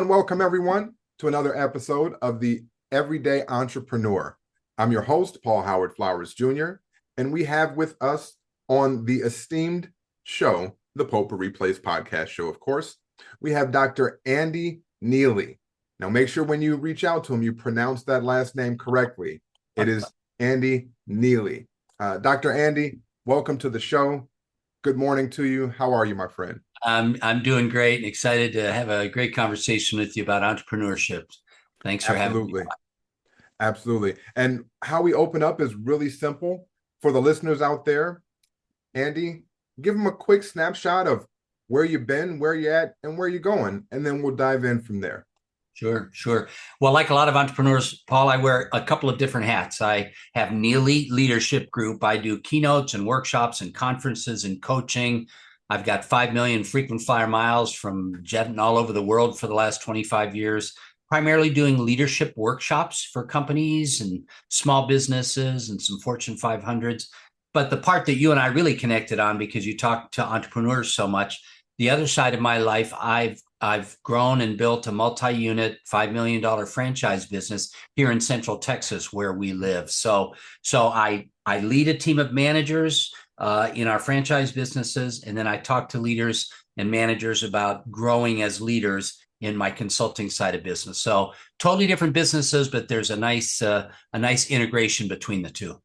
welcome everyone to another episode of the Everyday Entrepreneur. I'm your host, Paul Howard Flowers Jr., and we have with us on the esteemed show, the Potpourri Place Podcast Show, of course, we have Dr. Andy Neillie. Now, make sure when you reach out to him, you pronounce that last name correctly. It is Andy Neillie. Dr. Andy, welcome to the show. Good morning to you. How are you, my friend? I'm doing great and excited to have a great conversation with you about entrepreneurship. Thanks for having me. Absolutely. And how we open up is really simple. For the listeners out there, Andy, give them a quick snapshot of where you've been, where you're at, and where you're going, and then we'll dive in from there. Sure. Well, like a lot of entrepreneurs, Paul, I wear a couple of different hats. I have Neillie Leadership Group. I do keynotes and workshops and conferences and coaching. I've got 5 million frequent flyer miles from jetting all over the world for the last 25 years, primarily doing leadership workshops for companies and small businesses and some Fortune 500s. But the part that you and I really connected on, because you talk to entrepreneurs so much, the other side of my life, I've grown and built a multi-unit $5 million franchise business here in Central Texas where we live. So I lead a team of managers in our franchise businesses, and then I talk to leaders and managers about growing as leaders in my consulting side of business. So totally different businesses, but there's a nice integration between the two.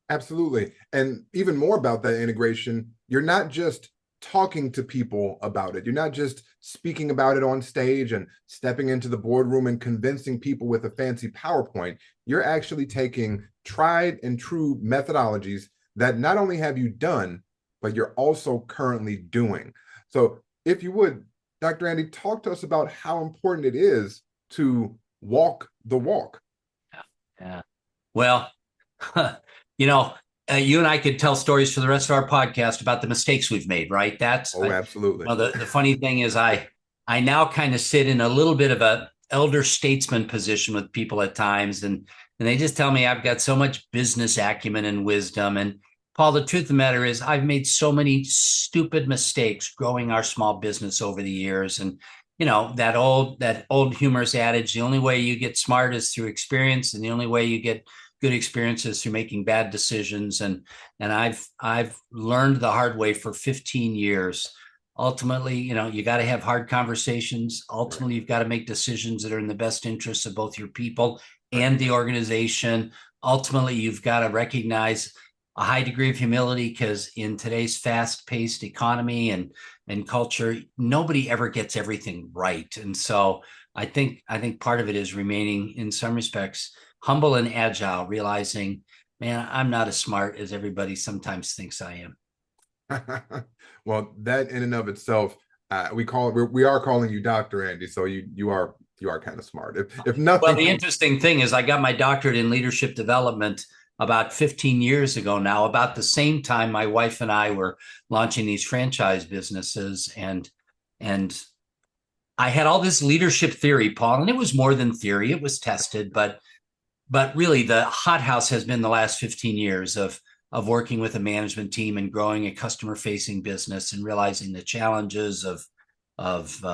Absolutely. And even more about that integration, you're not just talking to people about it. You're not just speaking about it on stage and stepping into the boardroom and convincing people with a fancy PowerPoint. You're actually taking tried and true methodologies that not only have you done, but you're also currently doing. So if you would, Dr. Andy, talk to us about how important it is to walk the walk. Yeah. Well, you and I could tell stories for the rest of our podcast about the mistakes we've made, right? Absolutely. The funny thing is I now kind of sit in a little bit of a elder statesman position with people at times, and they just tell me I've got so much business acumen and wisdom. And Paul, the truth of the matter is I've made so many stupid mistakes growing our small business over the years. And, that old humorous adage, the only way you get smart is through experience, and the only way you get good experiences through making bad decisions. And I've learned the hard way for 15 years. Ultimately, you got to have hard conversations. Ultimately, you've got to make decisions that are in the best interests of both your people and the organization. Ultimately, you've got to recognize a high degree of humility, because in today's fast-paced economy and culture, nobody ever gets everything right. And so I think part of it is remaining, in some respects, humble and agile, realizing, man, I'm not as smart as everybody sometimes thinks I am. Well, that in and of itself, we are calling you Dr. Andy, so you are kind of smart. If nothing. Well, the interesting thing is I got my doctorate in leadership development about 15 years ago now, about the same time my wife and I were launching these franchise businesses, and I had all this leadership theory, Paul, and it was more than theory. It was tested, but really the hothouse has been the last 15 years of working with a management team and growing a customer-facing business and realizing the challenges of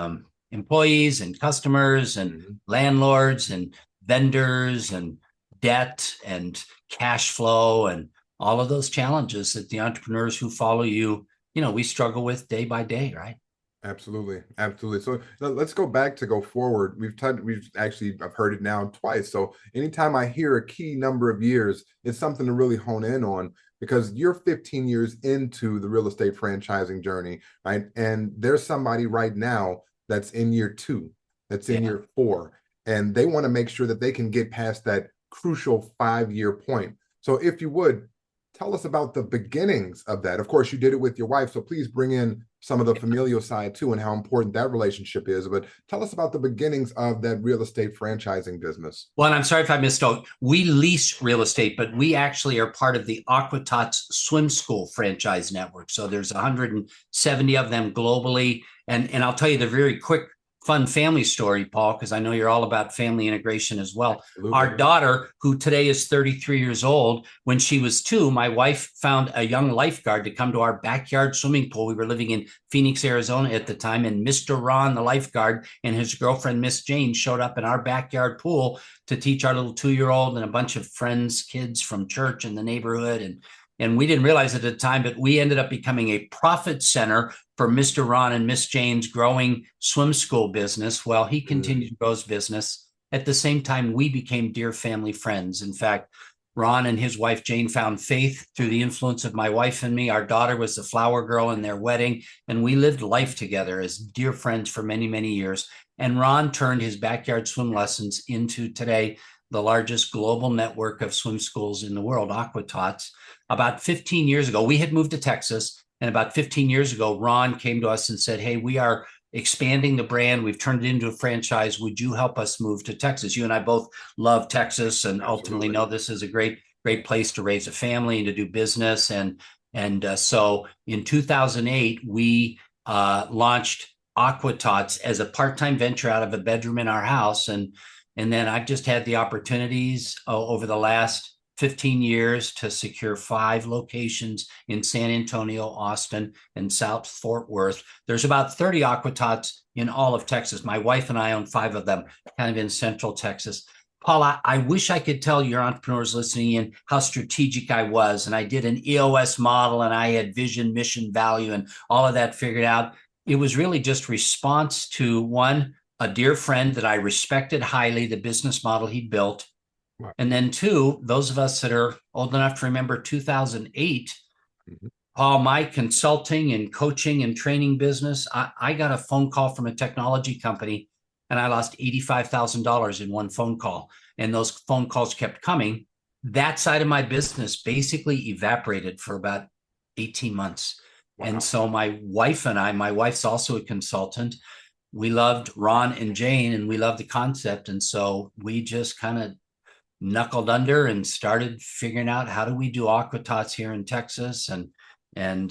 employees and customers and landlords and vendors and debt and cash flow and all of those challenges that the entrepreneurs who follow you, we struggle with day by day, right? Absolutely. So let's go back to go forward. I've heard it now twice. So anytime I hear a key number of years, it's something to really hone in on, because you're 15 years into the real estate franchising journey, right? And there's somebody right now that's in year 2, that's in year 4, and they want to make sure that they can get past that crucial 5-year point. So if you would, tell us about the beginnings of that. Of course, you did it with your wife, so please bring in some of the familial side too and how important that relationship is. But tell us about the beginnings of that real estate franchising business. Well, and I'm sorry if I misspoke. We lease real estate, but we actually are part of the Aqua Tots Swim School franchise network. So there's 170 of them globally. And I'll tell you the very quick fun family story, Paul, because I know you're all about family integration as well. Absolutely. Our daughter, who today is 33 years old, when she was 2, my wife found a young lifeguard to come to our backyard swimming pool. We were living in Phoenix, Arizona at the time, and Mr. Ron, the lifeguard, and his girlfriend, Miss Jane, showed up in our backyard pool to teach our little 2-year-old and a bunch of friends, kids from church in the neighborhood. And we didn't realize it at the time, but we ended up becoming a profit center for Mr. Ron and Miss Jane's growing swim school business. Well, he continued to grow his business. At the same time, we became dear family friends. In fact, Ron and his wife, Jane, found faith through the influence of my wife and me. Our daughter was the flower girl in their wedding, and we lived life together as dear friends for many, many years. And Ron turned his backyard swim lessons into today the largest global network of swim schools in the world, AquaTots. About 15 years ago, we had moved to Texas, and about 15 years ago, Ron came to us and said, hey, we are expanding the brand. We've turned it into a franchise. Would you help us move to Texas? You and I both love Texas and ultimately know this is a great place to raise a family and to do business. And so in 2008, we launched AquaTots as a part-time venture out of a bedroom in our house. And then I've just had the opportunities over the last 15 years to secure 5 locations in San Antonio, Austin, and South Fort Worth. There's about 30 AquaTots in all of Texas. My wife and I own 5 of them, kind of in Central Texas. Paul, I wish I could tell your entrepreneurs listening in how strategic I was. And I did an EOS model, and I had vision, mission, value, and all of that figured out. It was really just response to, one, a dear friend that I respected highly, the business model he built. And then 2, those of us that are old enough to remember 2008, Paul, my consulting and coaching and training business, I got a phone call from a technology company, and I lost $85,000 in one phone call. And those phone calls kept coming. That side of my business basically evaporated for about 18 months. Wow. And so my wife and I, my wife's also a consultant. We loved Ron and Jane, and we loved the concept. And so we just kind of knuckled under and started figuring out, how do we do AquaTots here in Texas? And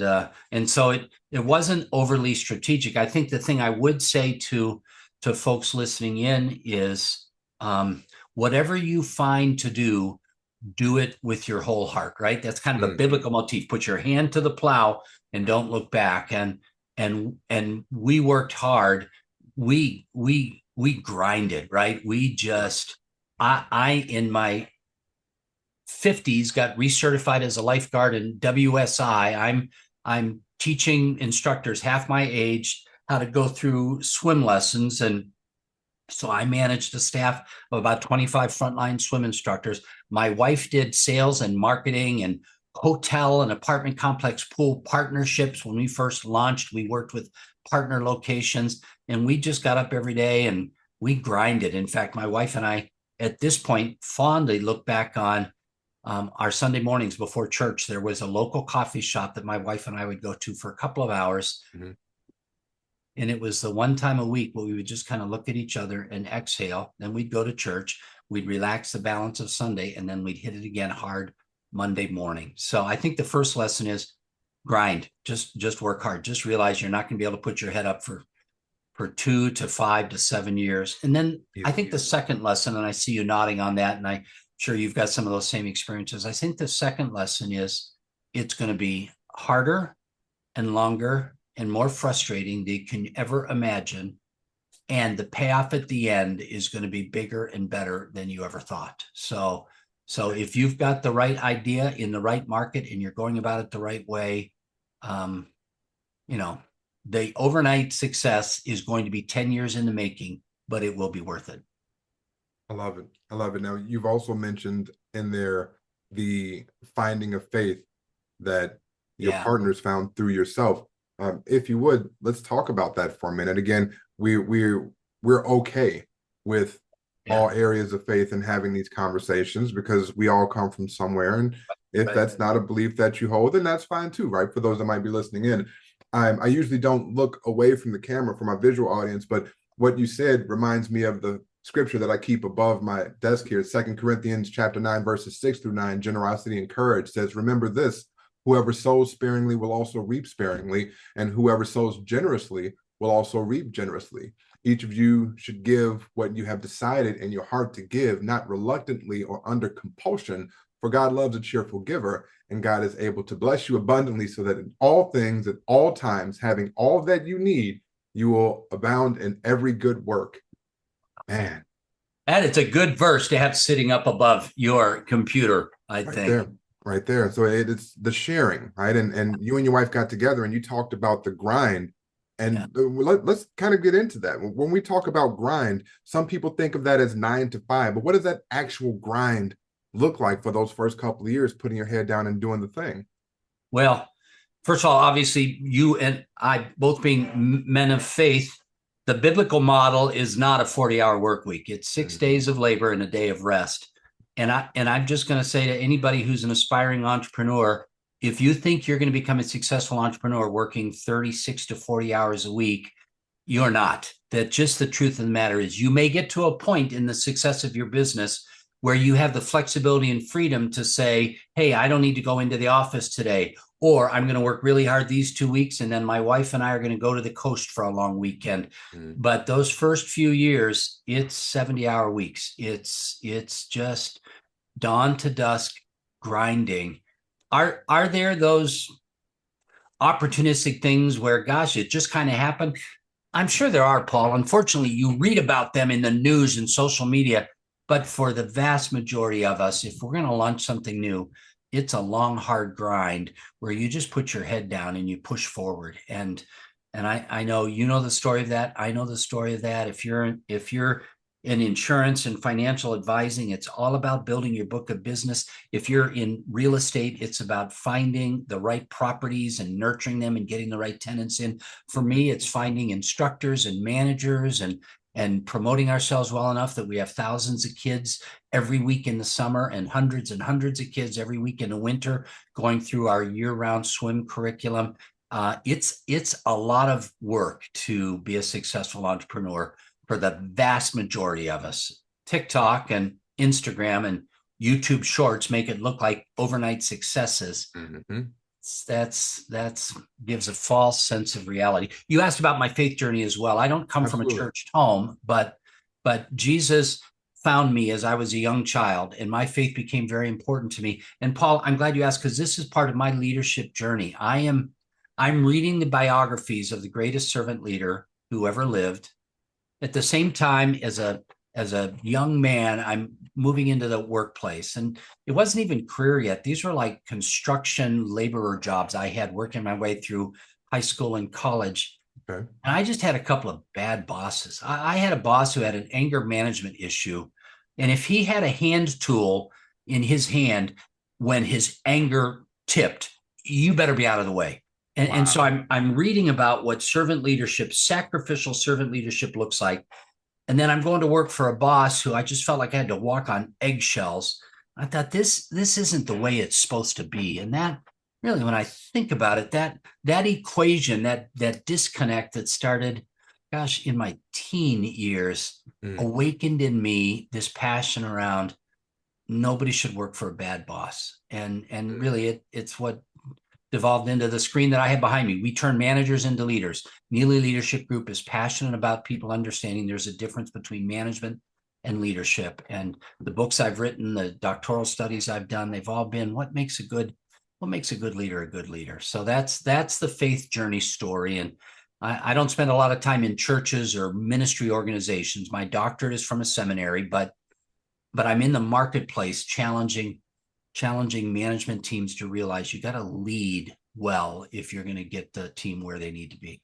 so it wasn't overly strategic. I think the thing I would say to folks listening in is, whatever you find to do it with your whole heart, right? That's kind of a biblical motif. Put your hand to the plow and don't look back. And we worked hard. We grinded, right? We just, I in my 50s got recertified as a lifeguard in WSI. I'm teaching instructors half my age how to go through swim lessons. And so I managed a staff of about 25 frontline swim instructors. My wife did sales and marketing and hotel and apartment complex pool partnerships. When we first launched, we worked with partner locations, and we just got up every day and we grinded. In fact, my wife and I, at this point, fondly look back on our Sunday mornings before church. There was a local coffee shop that my wife and I would go to for a couple of hours. And it was the one time a week where we would just kind of look at each other and exhale. Then we'd go to church, we'd relax the balance of Sunday, and then we'd hit it again hard Monday morning. So I think the first lesson is grind. Just work hard. Just realize you're not going to be able to put your head up for 2 to 5 to 7 years. And then I think the second lesson, and I see you nodding on that, and I'm sure you've got some of those same experiences. I think the second lesson is, it's going to be harder and longer and more frustrating than you can ever imagine. And the payoff at the end is going to be bigger and better than you ever thought. So if you've got the right idea in the right market and you're going about it the right way, the overnight success is going to be 10 years in the making, but it will be worth it. I love it. I love it. Now, you've also mentioned in there the finding of faith that your partners found through yourself. If you would, let's talk about that for a minute. Again, we're okay with all areas of faith and having these conversations, because we all come from somewhere. And if that's not a belief that you hold, then that's fine too, right? For those that might be listening in. I usually don't look away from the camera for my visual audience, but what you said reminds me of the scripture that I keep above my desk here. 2 Corinthians chapter 9, verses 6-9, generosity and courage says, remember this, whoever sows sparingly will also reap sparingly, and whoever sows generously will also reap generously. Each of you should give what you have decided in your heart to give, not reluctantly or under compulsion, for God loves a cheerful giver, and God is able to bless you abundantly so that in all things, at all times, having all that you need, you will abound in every good work. Man. And it's a good verse to have sitting up above your computer, I Right think. there, right there. So it's the sharing, right? And you and your wife got together and you talked about the grind. And let's kind of get into that. When we talk about grind, some people think of that as 9 to 5, but what does that actual grind look like for those first couple of years, putting your head down and doing the thing? Well, first of all, obviously, you and I both being men of faith, the biblical model is not a 40-hour work week. It's 6 days of labor and a day of rest. And I'm just going to say to anybody who's an aspiring entrepreneur, if you think you're going to become a successful entrepreneur working 36 to 40 hours a week, you're not. That just the truth of the matter is you may get to a point in the success of your business where you have the flexibility and freedom to say, hey, I don't need to go into the office today, or I'm going to work really hard these 2 weeks, and then my wife and I are going to go to the coast for a long weekend. But those first few years, it's 70-hour weeks. It's just dawn to dusk grinding. Are there those opportunistic things where, gosh, it just kind of happened? I'm sure there are, Paul. Unfortunately, you read about them in the news and social media. But for the vast majority of us, if we're going to launch something new, it's a long, hard grind where you just put your head down and you push forward. And I know you know the story of that. I know the story of that. If you're in insurance and financial advising, it's all about building your book of business. If you're in real estate, it's about finding the right properties and nurturing them and getting the right tenants in. For me, it's finding instructors and managers and promoting ourselves well enough that we have thousands of kids every week in the summer and hundreds of kids every week in the winter going through our year-round swim curriculum. It's a lot of work to be a successful entrepreneur for the vast majority of us. TikTok and Instagram and YouTube Shorts make it look like overnight successes. That's gives a false sense of reality. You asked about my faith journey as well. I don't come from a church home, but Jesus found me as I was a young child, and my faith became very important to me. And Paul, I'm glad you asked, because this is part of my leadership journey. I'm reading the biographies of the greatest servant leader who ever lived. At the same time, as a young man, I'm moving into the workplace, and it wasn't even career yet. These were like construction laborer jobs I had working my way through high school and college. Okay. And I just had a couple of bad bosses. I had a boss who had an anger management issue. And if he had a hand tool in his hand when his anger tipped, you better be out of the way. And so I'm reading about what servant leadership, sacrificial servant leadership looks like. And then I'm going to work for a boss who I just felt like I had to walk on eggshells. I thought this isn't the way it's supposed to be. And that really, when I think about it, that equation, that disconnect that started, gosh, in my teen years, awakened in me this passion around nobody should work for a bad boss. And really it's what devolved into the screen that I have behind me. We turn managers into leaders. Neillie Leadership Group is passionate about people understanding there's a difference between management and leadership. And the books I've written, the doctoral studies I've done, they've all been what makes a good leader a good leader. So that's the faith journey story. And I don't spend a lot of time in churches or ministry organizations. My doctorate is from a seminary, but I'm in the marketplace challenging management teams to realize you got to lead well if you're going to get the team where they need to be.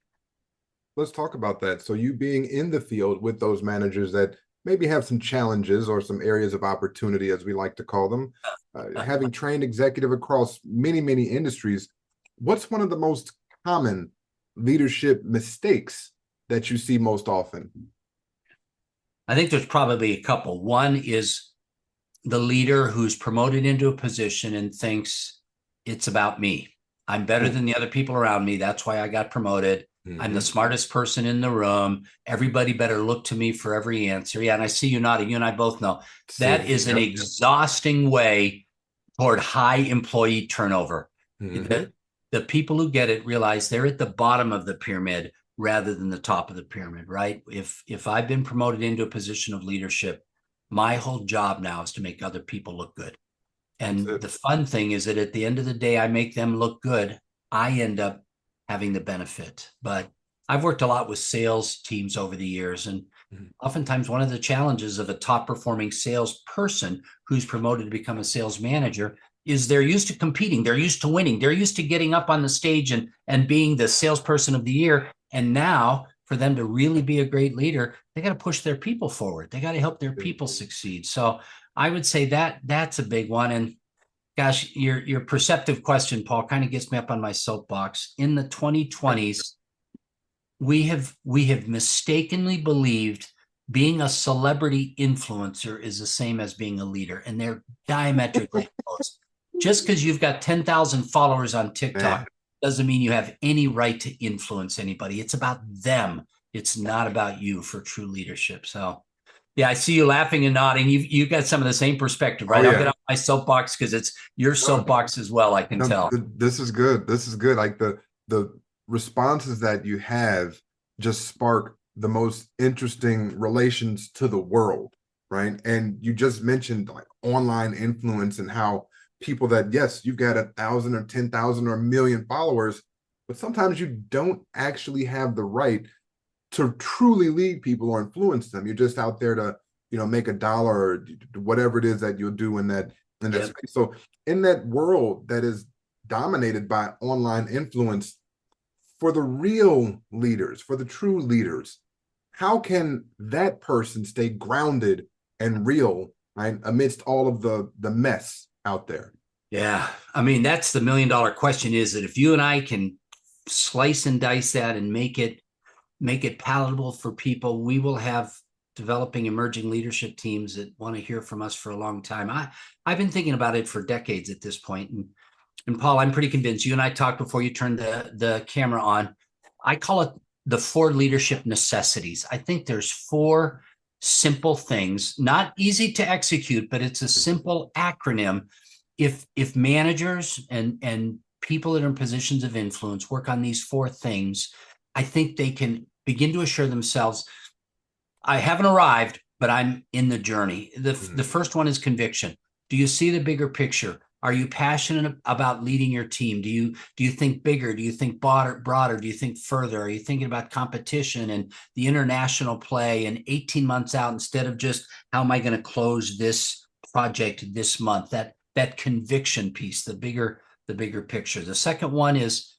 Let's talk about that. So you being in the field with those managers that maybe have some challenges or some areas of opportunity, as we like to call them, having trained executive across many, many industries, what's one of the most common leadership mistakes that you see most often? I think there's probably a couple. One is the leader who's promoted into a position and thinks it's about me. I'm better than the other people around me. That's why I got promoted. I'm the smartest person in the room. Everybody better look to me for every answer. Yeah, and I see you nodding. You and I both know that is an exhausting way toward high employee turnover. The people who get it realize they're at the bottom of the pyramid rather than the top of the pyramid, right? If I've been promoted into a position of leadership, my whole job now is to make other people look good. And the fun thing is that at the end of the day, I make them look good. I end up having the benefit. But I've worked a lot with sales teams over the years. And oftentimes one of the challenges of a top performing salesperson who's promoted to become a sales manager is they're used to competing. They're used to winning. They're used to getting up on the stage and being the salesperson of the year. And now for them to really be a great leader, they got to push their people forward. They got to help their people succeed. So I would say that that's a big one. And gosh, your perceptive question, Paul, kind of gets me up on my soapbox. In the 2020s, we have mistakenly believed being a celebrity influencer is the same as being a leader, and they're diametrically opposed. Just because you've got 10,000 followers on TikTok doesn't mean you have any right to influence anybody. It's about them. It's not about you for true leadership. So yeah, I see you laughing and nodding. You've got some of the same perspective, right? I'll get on my soapbox because it's your soapbox as well, I can tell. This is good. This is good. Like the responses that you have just spark the most interesting relations to the world, right? And you just mentioned like online influence and how people that, yes, you've got 1,000 or 10,000 or 1,000,000 followers, but sometimes you don't actually have the right to truly lead people or influence them. You're just out there to, make $1 or whatever it is that you'll do in that space. So in that world that is dominated by online influence, for the real leaders, for the true leaders, how can that person stay grounded and real, right, amidst all of the mess out there? Yeah. I mean, that's the $1 million question, is that if you and I can slice and dice that and make it palatable for people, we will have developing emerging leadership teams that want to hear from us for a long time. I've been thinking about it for decades at this point. And Paul, I'm pretty convinced, you and I talked before you turned the camera on. I call it the 4 leadership necessities. I think there's 4 simple things, not easy to execute, but it's a simple acronym. If managers and people that are in positions of influence work on these 4 things, I think they can begin to assure themselves, I haven't arrived, but I'm in the journey. The first one is conviction. Do you see the bigger picture? Are you passionate about leading your team? Do you think bigger? Do you think broader? Do you think further? Are you thinking about competition and the international play and 18 months out instead of just how am I going to close this project this month? That conviction piece, the bigger picture. The second one is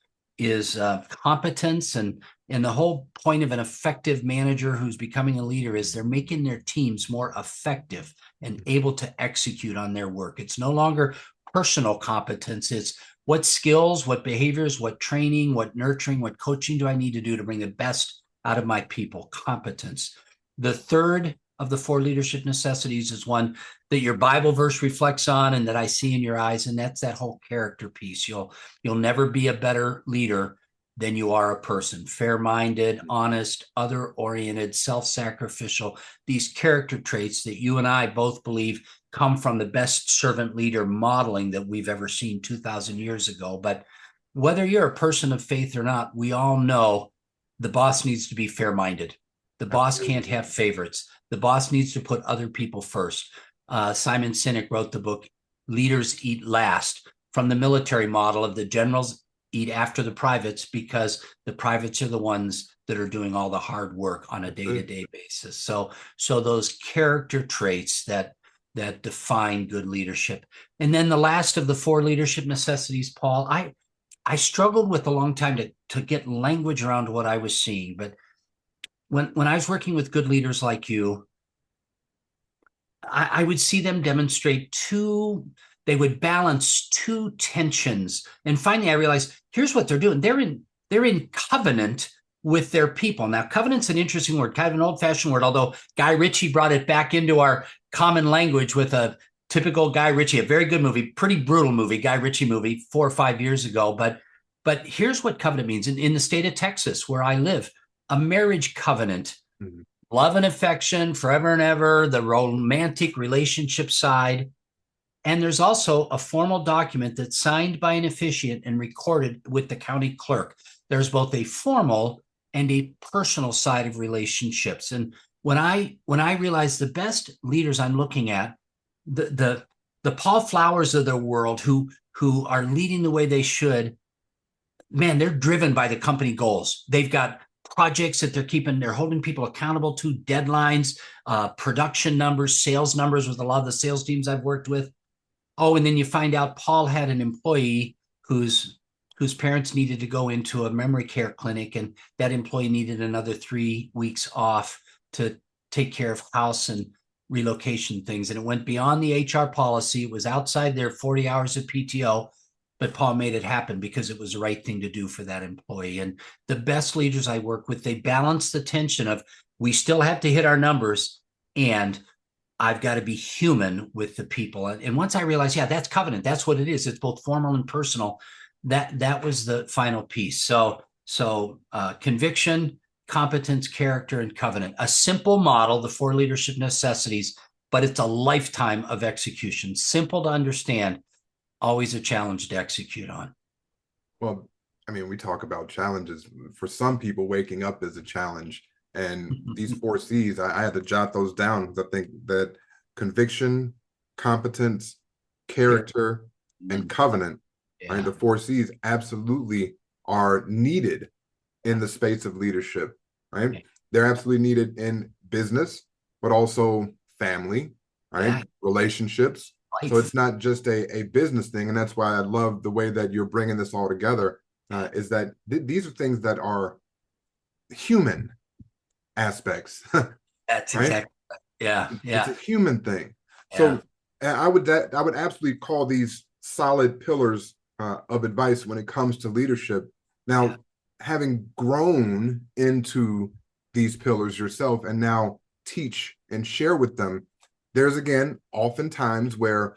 competence, and the whole point of an effective manager who's becoming a leader is they're making their teams more effective and able to execute on their work. It's no longer personal competence. It's what skills, what behaviors, what training, what nurturing, what coaching do I need to do to bring the best out of my people? Competence. The third of the 4 leadership necessities is one that your Bible verse reflects on and that I see in your eyes, and that's that whole character piece. You'll never be a better leader than you are a person. Fair-minded, honest, other-oriented, self-sacrificial. These character traits that you and I both believe come from the best servant leader modeling that we've ever seen 2,000 years ago. But whether you're a person of faith or not, we all know the boss needs to be fair-minded. The boss can't have favorites. The boss needs to put other people first. Simon Sinek wrote the book, Leaders Eat Last, from the military model of the generals eat after the privates, because the privates are the ones that are doing all the hard work on a day-to-day basis. So those character traits that define good leadership. And then the last of the 4 leadership necessities, Paul, I struggled with a long time to get language around what I was seeing. But when I was working with good leaders like you, I would see them demonstrate they would balance 2 tensions. And finally, I realized, here's what they're doing. They're in covenant with their people. Now, covenant's an interesting word, kind of an old-fashioned word, although Guy Ritchie brought it back into our common language with a typical Guy Ritchie, a very good movie, pretty brutal movie, Guy Ritchie movie 4 or 5 years ago. But here's what covenant means. In the state of Texas, where I live, a marriage covenant, love and affection forever and ever, the romantic relationship side. And there's also a formal document that's signed by an officiant and recorded with the county clerk. There's both a formal and a personal side of relationships. And when I realize the best leaders I'm looking at, the Paul Flowers of the world who are leading the way they should, man, they're driven by the company goals. They've got projects that they're holding people accountable to, deadlines, production numbers, sales numbers with a lot of the sales teams I've worked with. Oh, and then you find out Paul had an employee whose parents needed to go into a memory care clinic, and that employee needed another 3 weeks off to take care of house and relocation things. And it went beyond the HR policy. It was outside their 40 hours of PTO, but Paul made it happen because it was the right thing to do for that employee. And the best leaders I work with, they balance the tension of, we still have to hit our numbers, and I've got to be human with the people. And once I realized, yeah, that's covenant. That's what it is. It's both formal and personal. That was the final piece. So conviction, competence, character, and covenant. A simple model, the 4 leadership necessities, but it's a lifetime of execution. Simple to understand, always a challenge to execute on. Well, I mean, we talk about challenges. For some people, waking up is a challenge. And these 4 C's, I had to jot those down because I think that conviction, competence, character, and covenant, right? The 4 C's absolutely are needed in the space of leadership, right? Yeah. They're absolutely needed in business, but also family, right? Yeah. Relationships. Life. So it's not just a business thing. And that's why I love the way that you're bringing this all together, is that these are things that are human aspects. That's right? Exactly. Yeah. It's a human thing. Yeah. So I would absolutely call these solid pillars of advice when it comes to leadership. Now, having grown into these pillars yourself and now teach and share with them, there's again oftentimes where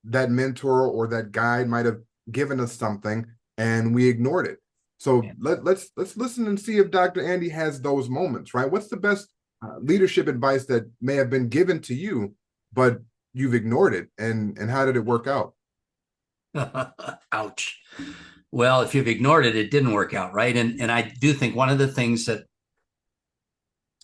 that mentor or that guide might have given us something and we ignored it. So let's listen and see if Dr. Andy has those moments, right? What's the best leadership advice that may have been given to you, but you've ignored it, and how did it work out? Ouch. Well, if you've ignored it, it didn't work out, right? And I do think one of the things that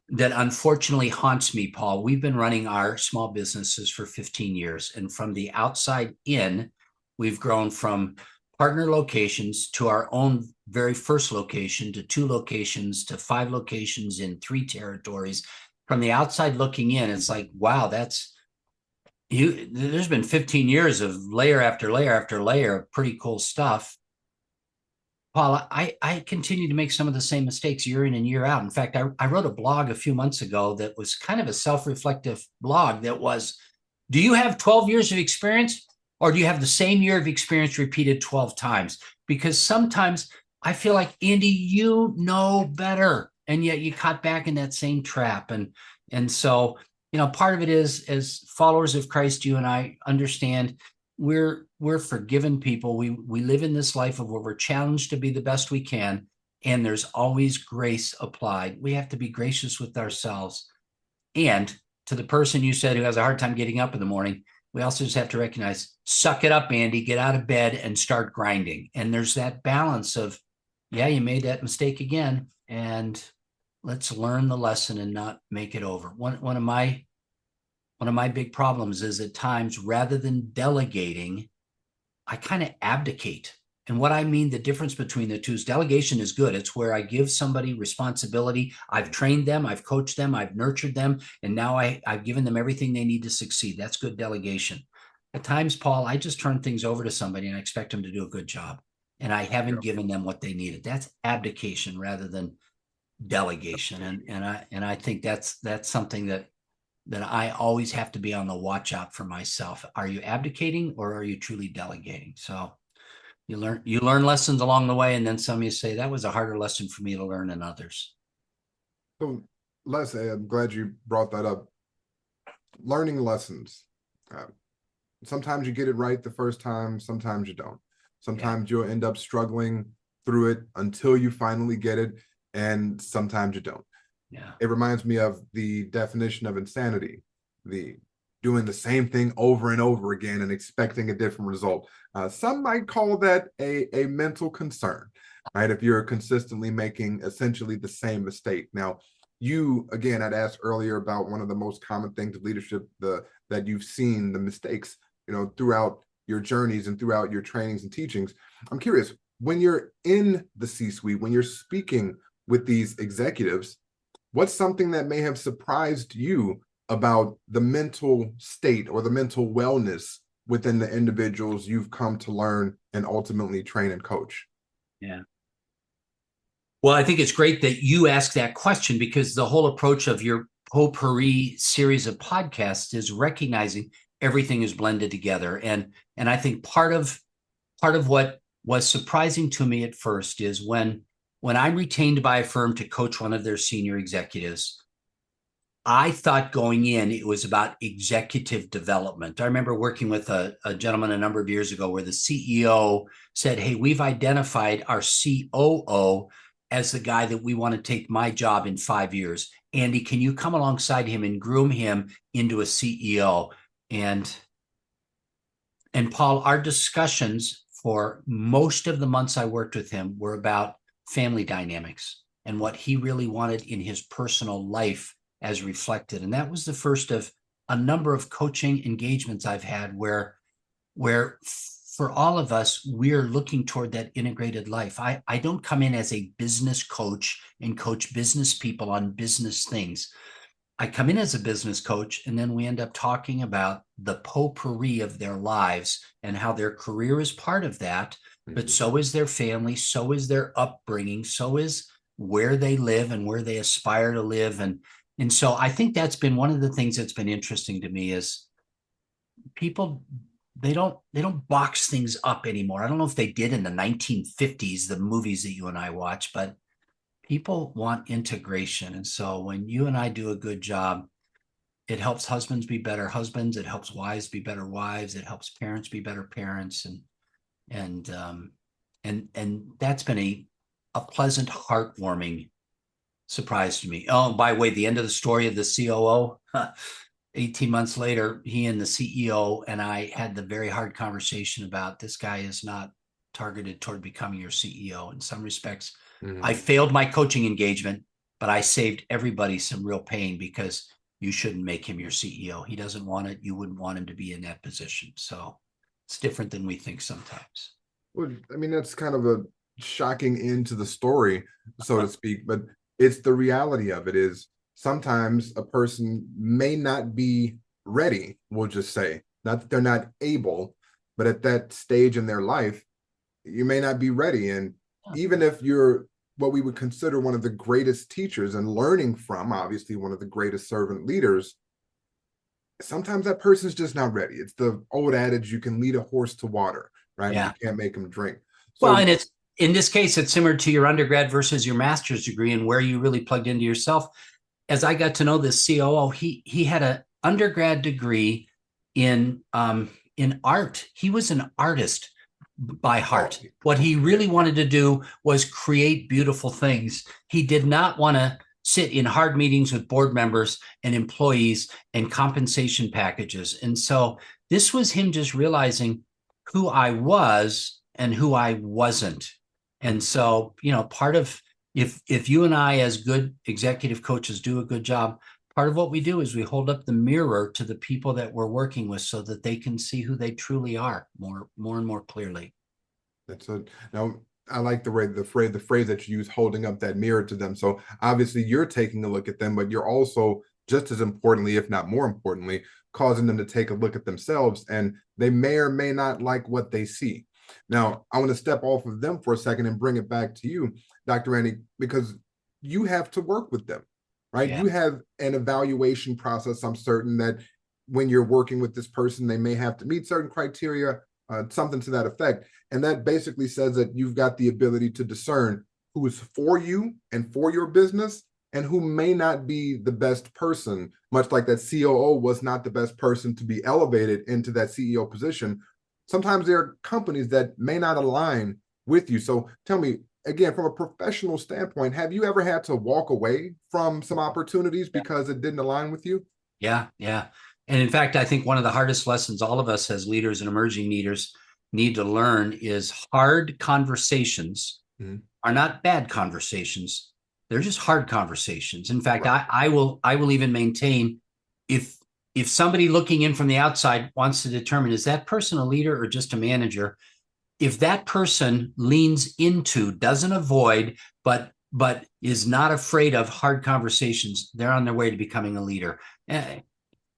unfortunately haunts me, Paul, we've been running our small businesses for 15 years, and from the outside in, we've grown from partner locations to our own very first location to 2 locations to 5 locations in 3 territories. From the outside looking in, it's like, wow, there's been 15 years of layer after layer after layer of pretty cool stuff. Paul, I continue to make some of the same mistakes year in and year out. In fact, I wrote a blog a few months ago that was kind of a self-reflective blog that was, do you have 12 years of experience? Or do you have the same year of experience repeated 12 times? Because sometimes I feel like, Andy, you know better, and yet you caught back in that same trap. And so, part of it is, as followers of Christ, you and I understand we're forgiven people. We live in this life of where we're challenged to be the best we can, and there's always grace applied. We have to be gracious with ourselves. And to the person you said who has a hard time getting up in the morning, we also just have to recognize, suck it up, Andy, get out of bed and start grinding. And there's that balance of, yeah, you made that mistake again, and let's learn the lesson and not make it over. One of my big problems is at times, rather than delegating, I kind of abdicate. And what I mean, the difference between the two is delegation is good. It's where I give somebody responsibility. I've trained them, I've coached them, I've nurtured them, and now I've given them everything they need to succeed. That's good delegation. At times, Paul, I just turn things over to somebody and I expect them to do a good job, and I haven't given them what they needed. That's abdication rather than delegation. And I think that's something that I always have to be on the watch out for myself. Are you abdicating or are you truly delegating? So you learn lessons along the way, and then some you say, that was a harder lesson for me to learn than others. So, Les, I'm glad you brought that up. Learning lessons. Sometimes you get it right the first time, sometimes you don't. Sometimes you'll end up struggling through it until you finally get it, and sometimes you don't. Yeah. It reminds me of the definition of insanity. Do doing the same thing over and over again and expecting a different result. Some might call that a mental concern, right? If you're consistently making essentially the same mistake. Now, you, again, I'd asked earlier about one of the most common things of leadership, that you've seen the mistakes, throughout your journeys and throughout your trainings and teachings. I'm curious, when you're in the C-suite, when you're speaking with these executives, what's something that may have surprised you about the mental state or the mental wellness within the individuals you've come to learn and ultimately train and coach? Yeah. Well, I think it's great that you ask that question, because the whole approach of your Potpourri series of podcasts is recognizing everything is blended together. And I think part of what was surprising to me at first is when I'm retained by a firm to coach one of their senior executives, I thought going in it was about executive development. I remember working with a gentleman a number of years ago where the CEO said, "Hey, we've identified our COO as the guy that we want to take my job in 5 years. Andy, can you come alongside him and groom him into a CEO?" And Paul, our discussions for most of the months I worked with him were about family dynamics and what he really wanted in his personal life as reflected. And that was the first of a number of coaching engagements I've had where for all of us, we're looking toward that integrated life. I don't come in as a business coach and coach business people on business things. I come in as a business coach, and then we end up talking about the potpourri of their lives and how their career is part of that, but so is their family, so is their upbringing, so is where they live and where they aspire to live. And so I think that's been one of the things that's been interesting to me is people, they don't box things up anymore. I don't know if they did in the 1950s, the movies that you and I watch, but people want integration. And so when you and I do a good job, it helps husbands be better husbands. It helps wives be better wives. It helps parents be better parents. And that's been a pleasant, heartwarming surprise to me. Oh, by the way, the end of the story of the COO, 18 months later, he and the CEO and I had the very hard conversation about this guy is not targeted toward becoming your CEO. In some respects, I failed my coaching engagement, but I saved everybody some real pain because you shouldn't make him your CEO. He doesn't want it. You wouldn't want him to be in that position. So it's different than we think sometimes. Well, I mean, that's kind of a shocking end to the story, so to speak, but it's the reality of it is sometimes a person may not be ready, we'll just say. Not that they're not able, but at that stage in their life, you may not be ready. And even if you're what we would consider one of the greatest teachers and learning from, obviously, one of the greatest servant leaders, sometimes that person's just not ready. It's the old adage, you can lead a horse to water, right? Yeah. But you can't make him drink. So, well, and it's in this case, it's similar to your undergrad versus your master's degree and where you really plugged into yourself. As I got to know this COO, he had an undergrad degree in art. He was an artist by heart. What he really wanted to do was create beautiful things. He did not want to sit in hard meetings with board members and employees and compensation packages. And so this was him just realizing who I was and who I wasn't. And so, part of if you and I as good executive coaches do a good job, part of what we do is we hold up the mirror to the people that we're working with so that they can see who they truly are more and more clearly. Now I like the phrase that you use, holding up that mirror to them. So obviously you're taking a look at them, but you're also just as importantly, if not more importantly, causing them to take a look at themselves, and they may or may not like what they see. Now, I want to step off of them for a second and bring it back to you, Dr. Andy, because you have to work with them, right? Yeah. You have an evaluation process. I'm certain that when you're working with this person, they may have to meet certain criteria, something to that effect. And that basically says that you've got the ability to discern who is for you and for your business and who may not be the best person, much like that COO was not the best person to be elevated into that CEO position. Sometimes there are companies that may not align with you. So tell me, again, from a professional standpoint, have you ever had to walk away from some opportunities because it didn't align with you? Yeah. And in fact, I think one of the hardest lessons all of us as leaders and emerging leaders need to learn is hard conversations Mhm. are not bad conversations. They're just hard conversations. In fact, Right. I will even maintain if somebody looking in from the outside wants to determine is that person a leader or just a manager, if that person leans into, doesn't avoid, but is not afraid of hard conversations, they're on their way to becoming a leader.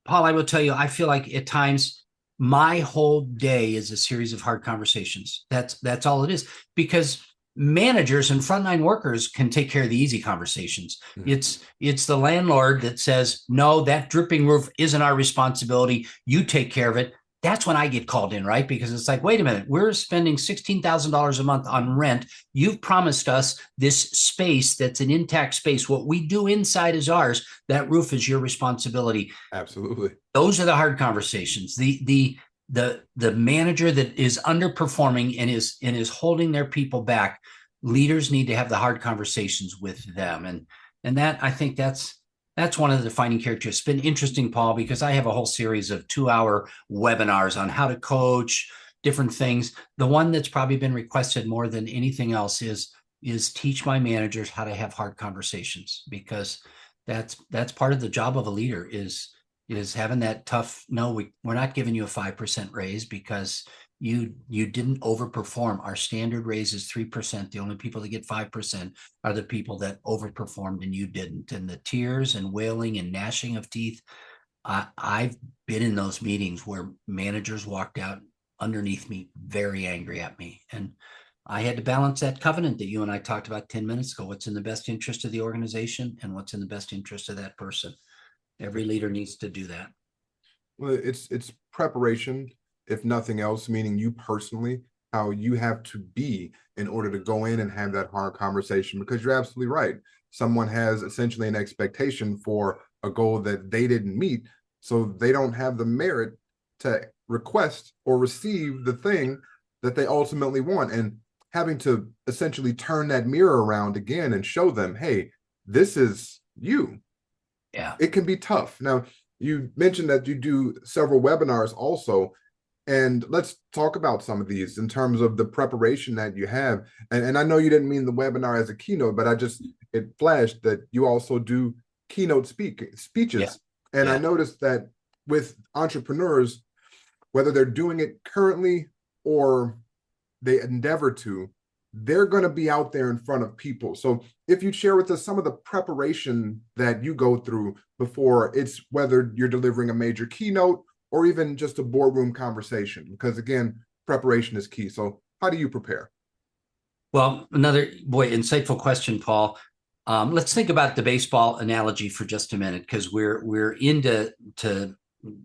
Paul, I will tell you, I feel like at times my whole day is a series of hard conversations. That's all it is. Because managers and frontline workers can take care of the easy conversations. Mhm. It's the landlord that says, no, that dripping roof isn't our responsibility. You take care of it. That's when I get called in, right? Because it's like, wait a minute, we're spending $16,000 a month on rent. You've promised us this space that's an intact space. What we do inside is ours. That roof is your responsibility. Absolutely. Those are the hard conversations. The manager that is underperforming and is holding their people back, leaders need to have the hard conversations with them. And that, I think that's one of the defining characteristics. It's been interesting, Paul, because I have a whole series of 2-hour webinars on how to coach different things. The one that's probably been requested more than anything else is teach my managers how to have hard conversations, because that's part of the job of a leader is having that tough, no, we're not giving you a 5% raise because you didn't overperform. Our standard raise is 3%. The only people that get 5% are the people that overperformed and you didn't. And the tears and wailing and gnashing of teeth. I've been in those meetings where managers walked out underneath me very angry at me. And I had to balance that covenant that you and I talked about 10 minutes ago. What's in the best interest of the organization and what's in the best interest of that person. Every leader needs to do that. Well, it's preparation, if nothing else, meaning you personally, how you have to be in order to go in and have that hard conversation, because you're absolutely right. Someone has essentially an expectation for a goal that they didn't meet, so they don't have the merit to request or receive the thing that they ultimately want. And having to essentially turn that mirror around again and show them, hey, this is you. Yeah. It can be tough. Now, you mentioned that you do several webinars also, and let's talk about some of these in terms of the preparation that you have. And I know you didn't mean the webinar as a keynote, but it flashed that you also do keynote Yeah. speeches. And I Yeah. noticed that with entrepreneurs, whether they're doing it currently or they endeavor to, they're going to be out there in front of people. So if you'd share with us some of the preparation that you go through before, it's whether you're delivering a major keynote or even just a boardroom conversation, because again, preparation is key. So how do you prepare? Well, another insightful question, Paul. Let's think about the baseball analogy for just a minute, because we're into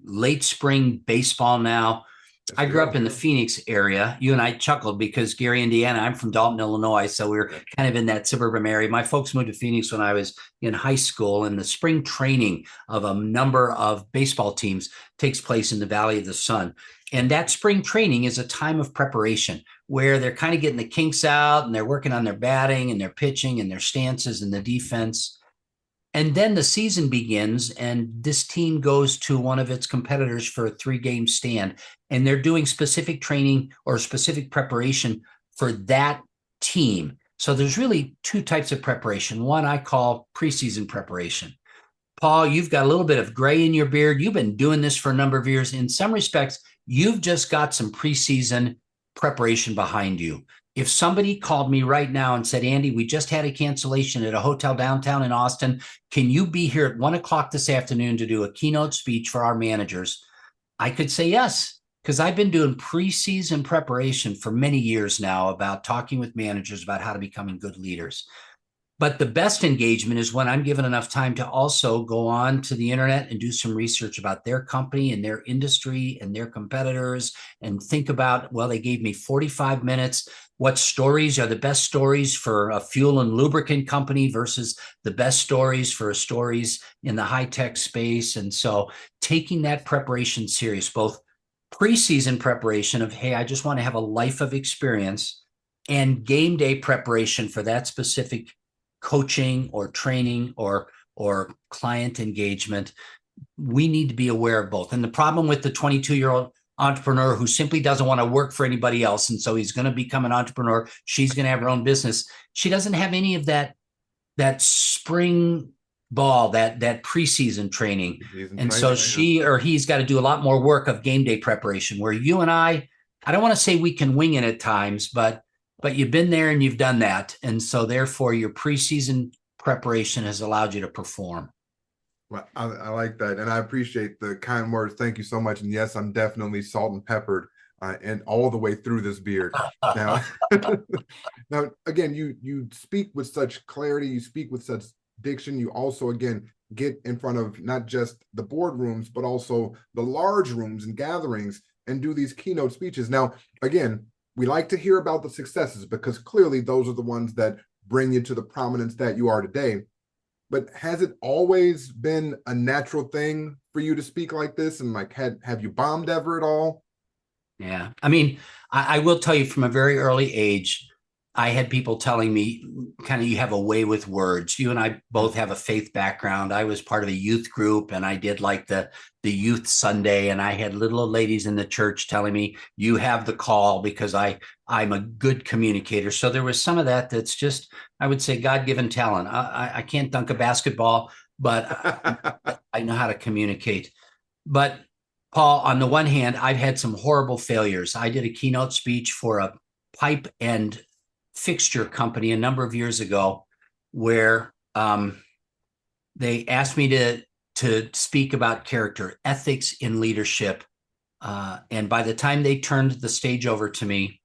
late spring baseball now. Yes, I we grew are. up in the Phoenix area. You and I chuckled because Gary, Indiana, I'm from Dalton, Illinois. So we were kind of in that suburban area. My folks moved to Phoenix when I was in high school, and the spring training of a number of baseball teams takes place in the Valley of the Sun. And that spring training is a time of preparation where they're kind of getting the kinks out and they're working on their batting and their pitching and their stances and the defense. And then the season begins, and this team goes to one of its competitors for a 3-game stand, and they're doing specific training or specific preparation for that team. So there's really two types of preparation. One I call preseason preparation. Paul, you've got a little bit of gray in your beard. You've been doing this for a number of years. In some respects, you've just got some preseason preparation behind you. If somebody called me right now and said, Andy, we just had a cancellation at a hotel downtown in Austin. Can you be here at 1 o'clock this afternoon to do a keynote speech for our managers? I could say yes, because I've been doing preseason preparation for many years now about talking with managers about how to becoming good leaders. But the best engagement is when I'm given enough time to also go on to the internet and do some research about their company and their industry and their competitors and think about, well, they gave me 45 minutes. What stories are the best stories for a fuel and lubricant company versus the best stories for stories in the high-tech space? And so taking that preparation serious, both preseason preparation of, hey, I just want to have a life of experience, and game day preparation for that specific coaching or training or client engagement. we need to be aware of both. And the problem with the 22-year-old entrepreneur who simply doesn't want to work for anybody else, and so he's going to become an entrepreneur, she's going to have her own business. She doesn't have any of that spring ball, that preseason training. And so she or he's got to do a lot more work of game day preparation, where you and I don't want to say we can wing it at times, but you've been there and you've done that. And so therefore your preseason preparation has allowed you to perform. Well, I like that. And I appreciate the kind words. Thank you so much. And yes, I'm definitely salt and peppered and all the way through this beard. Now, now again, you speak with such clarity, you speak with such diction. You also, again, get in front of not just the boardrooms, but also the large rooms and gatherings and do these keynote speeches. Now, again, we like to hear about the successes because clearly those are the ones that bring you to the prominence that you are today. But has it always been a natural thing for you to speak like this? And like, have you bombed ever at all? Yeah. I mean, I will tell you from a very early age, I had people telling me kind of, you have a way with words. You and I both have a faith background. I was part of a youth group and I did like the youth Sunday, and I had little old ladies in the church telling me, you have the call, because I'm a good communicator. So there was some of that's just, I would say, God-given talent. I can't dunk a basketball, but I know how to communicate. But Paul, on the one hand, I've had some horrible failures. I did a keynote speech for a pipe and fixture company a number of years ago, where they asked me to speak about character, ethics in leadership. And by the time they turned the stage over to me,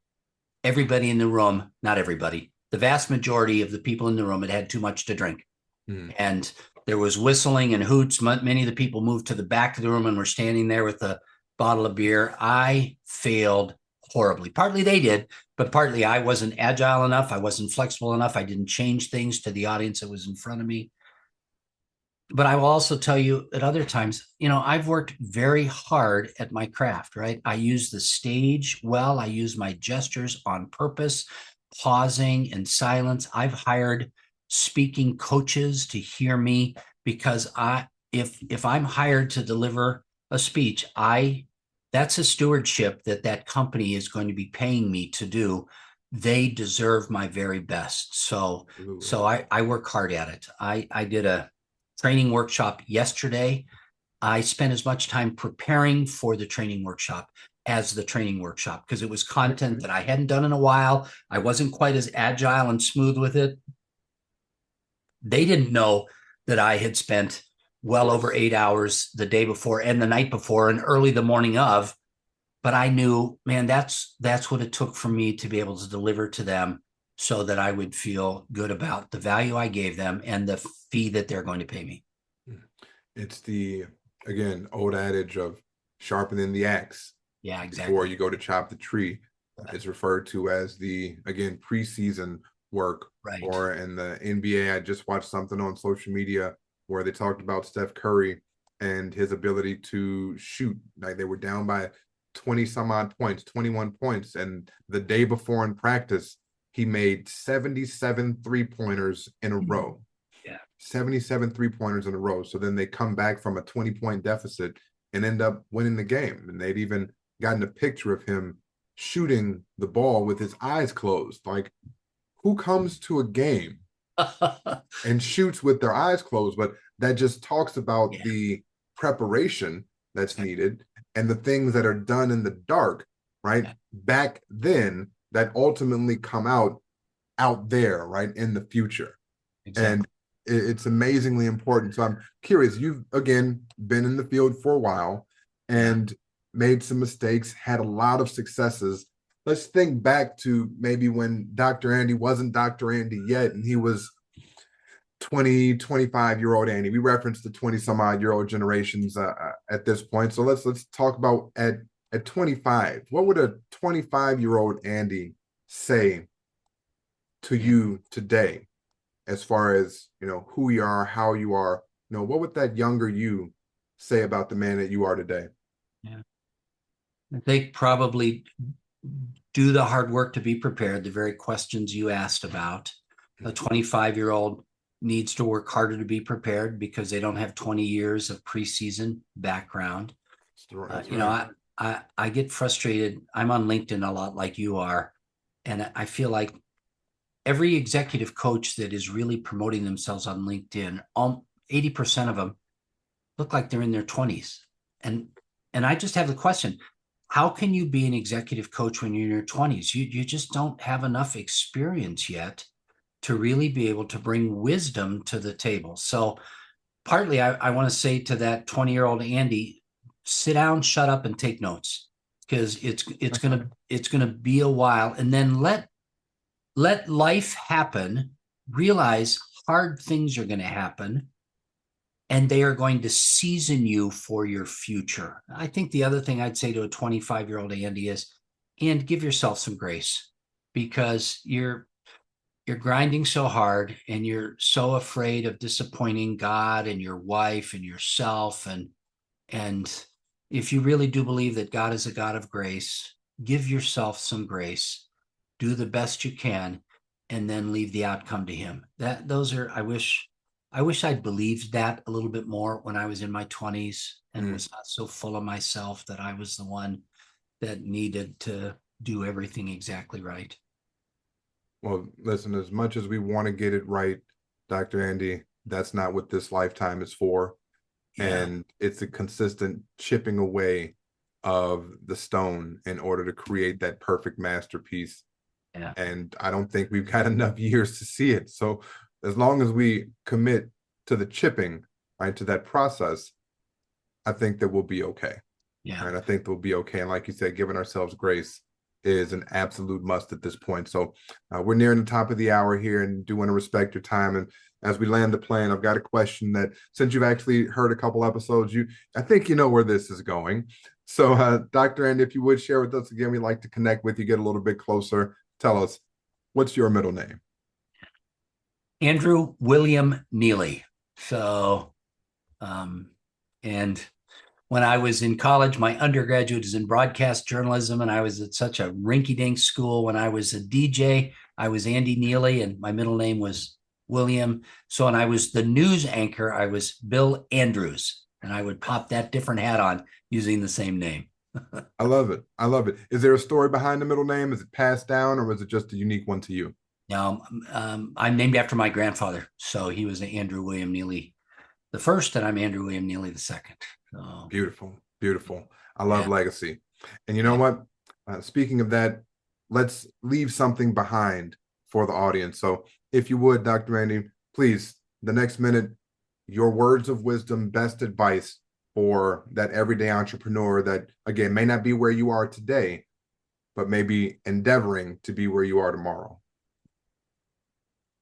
everybody in the room, not everybody, the vast majority of the people in the room had had too much to drink. And there was whistling and hoots. Many of the people moved to the back of the room and were standing there with a bottle of beer. I failed horribly. Partly they did, but partly I wasn't agile enough. I wasn't flexible enough. I didn't change things to the audience that was in front of me. But I will also tell you at other times, I've worked very hard at my craft, right? I use the stage well. I use my gestures on purpose, pausing and silence. I've hired speaking coaches to hear me, because if I'm hired to deliver a speech, that's a stewardship that company is going to be paying me to do. They deserve my very best. So I work hard at it. I did a training workshop yesterday. I spent as much time preparing for the training workshop as the training workshop, because it was content that I hadn't done in a while. I wasn't quite as agile and smooth with it. They didn't know that I had spent well over 8 hours the day before and the night before and early the morning of, but I knew, man, that's what it took for me to be able to deliver to them, so that I would feel good about the value I gave them and the fee that they're going to pay me. It's the, again, old adage of sharpening the axe. Yeah, exactly. Before you go to chop the tree. It's referred to as the, again, preseason work. Right. Or in the NBA, I just watched something on social media where they talked about Steph Curry and his ability to shoot. Like, they were down by 20 some odd points, 21 points. And the day before in practice, he made 77 3-pointers in a row. Yeah. 77 3-pointers in a row. So then they come back from a 20-point deficit and end up winning the game. And they'd even gotten a picture of him shooting the ball with his eyes closed. Like, who comes to a game and shoots with their eyes closed? But that just talks about the preparation that's needed and the things that are done in the dark, right? Back then, that ultimately come out there, right, in the future. Exactly. And it's amazingly important. So I'm curious, you've, again, been in the field for a while and made some mistakes, had a lot of successes. Let's think back to maybe when Dr. Andy wasn't Dr. Andy yet, and he was 20, 25-year-old Andy. We referenced the 20-some-odd-year-old generations at this point. So let's talk about at 25. What would a 25-year-old Andy say to you today, as far as, who you are, how you are? What would that younger you say about the man that you are today? Yeah, I think probably do the hard work to be prepared. The very questions you asked about. A 25-year-old needs to work harder to be prepared because they don't have 20 years of preseason background. I get frustrated. I'm on LinkedIn a lot like you are. And I feel like every executive coach that is really promoting themselves on LinkedIn, 80% of them look like they're in their 20s. And I just have the question, how can you be an executive coach when you're in your 20s? You just don't have enough experience yet to really be able to bring wisdom to the table. So partly I want to say to that 20-year-old Andy, sit down, shut up, and take notes, because it's gonna be a while, and then let life happen. Realize hard things are going to happen, and they are going to season you for your future. I think the other thing I'd say to a 25-year-old Andy is, and give yourself some grace, because you're grinding so hard and you're so afraid of disappointing God and your wife and yourself. And if you really do believe that God is a God of grace, give yourself some grace, do the best you can, and then leave the outcome to him. I wish I'd believed that a little bit more when I was in my 20s and was not so full of myself that I was the one that needed to do everything exactly right. Well, listen, as much as we want to get it right, Dr. Andy, that's not what this lifetime is for. Yeah. And it's a consistent chipping away of the stone in order to create that perfect masterpiece. Yeah. And I don't think we've got enough years to see it. So as long as we commit to the chipping, right, to that process, I think that we'll be okay. Yeah. Right? I think we'll be okay. And like you said, giving ourselves grace is an absolute must at this point. So we're nearing the top of the hour here, and do want to respect your time. And as we land the plane, I've got a question that, since you've actually heard a couple episodes, I think you know where this is going. So Dr. Andy, if you would share with us again, we'd like to connect with you, get a little bit closer. Tell us, what's your middle name? Andrew William Neillie. So, and when I was in college, my undergraduate is in broadcast journalism, and I was at such a rinky-dink school. When I was a DJ, I was Andy Neillie, and my middle name was William. So when I was the news anchor, I was Bill Andrews, and I would pop that different hat on using the same name. I love it. I love it. Is there a story behind the middle name? Is it passed down, or was it just a unique one to you? No, I'm named after my grandfather. So he was Andrew William Neillie the first, and I'm Andrew William Neillie the second. So, beautiful, beautiful. I love legacy. And you know what? Speaking of that, let's leave something behind for the audience. So if you would, Dr. Andy, please, the next minute, your words of wisdom, best advice for that everyday entrepreneur that, again, may not be where you are today, but maybe endeavoring to be where you are tomorrow.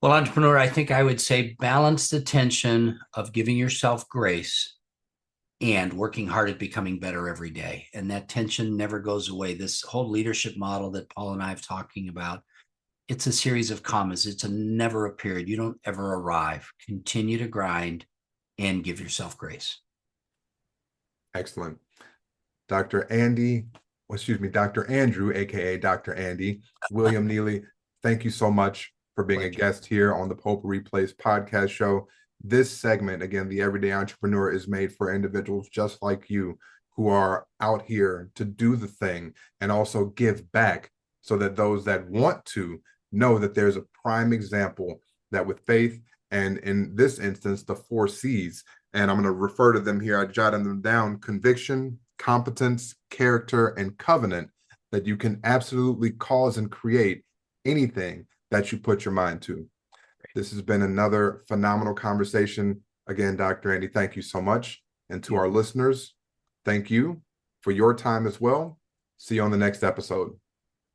Well, entrepreneur, I think I would say balance the tension of giving yourself grace and working hard at becoming better every day. And that tension never goes away. This whole leadership model that Paul and I have talking about, it's a series of commas. It's never a period. You don't ever arrive. Continue to grind and give yourself grace. Excellent. Dr. Andrew, aka Dr. Andy William Neillie, thank you so much for being a guest here on the Potpourri Place Podcast Show. This segment, again, the Everyday Entrepreneur, is made for individuals just like you who are out here to do the thing and also give back, so that those that want to know that there's a prime example that with faith, and in this instance, the 4 C's, and I'm going to refer to them here, I jotted them down: conviction, competence, character, and covenant, that you can absolutely cause and create anything that you put your mind to. This has been another phenomenal conversation. Again, Dr. Andy, thank you so much. And to our listeners, thank you for your time as well. See you on the next episode.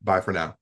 Bye for now.